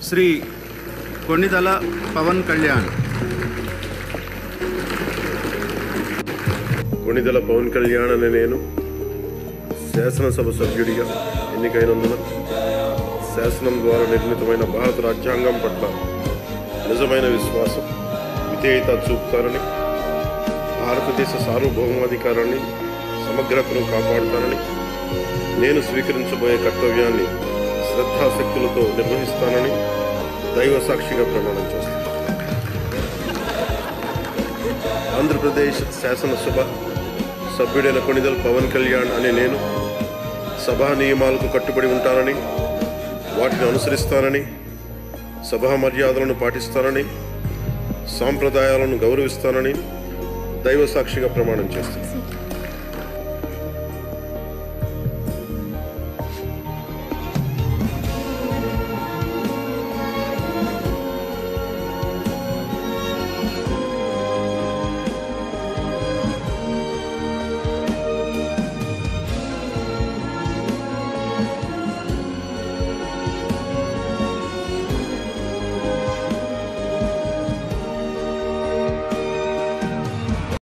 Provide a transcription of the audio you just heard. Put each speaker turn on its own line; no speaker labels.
శ్రీ కొణిదల పవన్ కళ్యాణ్.
కొణిదల పవన్ కళ్యాణ్ అనే నేను శాసనసభ సభ్యుడిగా ఎన్నికైనందున శాసనం ద్వారా నిర్మితమైన భారత రాజ్యాంగం పట్ల నిజమైన విశ్వాసం, విధేయత చూపుతానని, భారతదేశ సార్వభౌమాధికారాన్ని, సమగ్రతను కాపాడుతానని, నేను స్వీకరించబోయే కర్తవ్యాన్ని శ్రద్ధాశక్తులతో నిర్వహిస్తానని దైవ సాక్షిగా ప్రమాణం చేస్తాను. ఆంధ్రప్రదేశ్ శాసనసభ సభ్యుడైన కొణిదల పవన్ కళ్యాణ్ అనే నేను సభా నియమాలకు కట్టుబడి ఉంటానని, వాటిని అనుసరిస్తానని, సభా మర్యాదలను పాటిస్తానని, సాంప్రదాయాలను గౌరవిస్తానని దైవ సాక్షిగా ప్రమాణం చేస్తాను.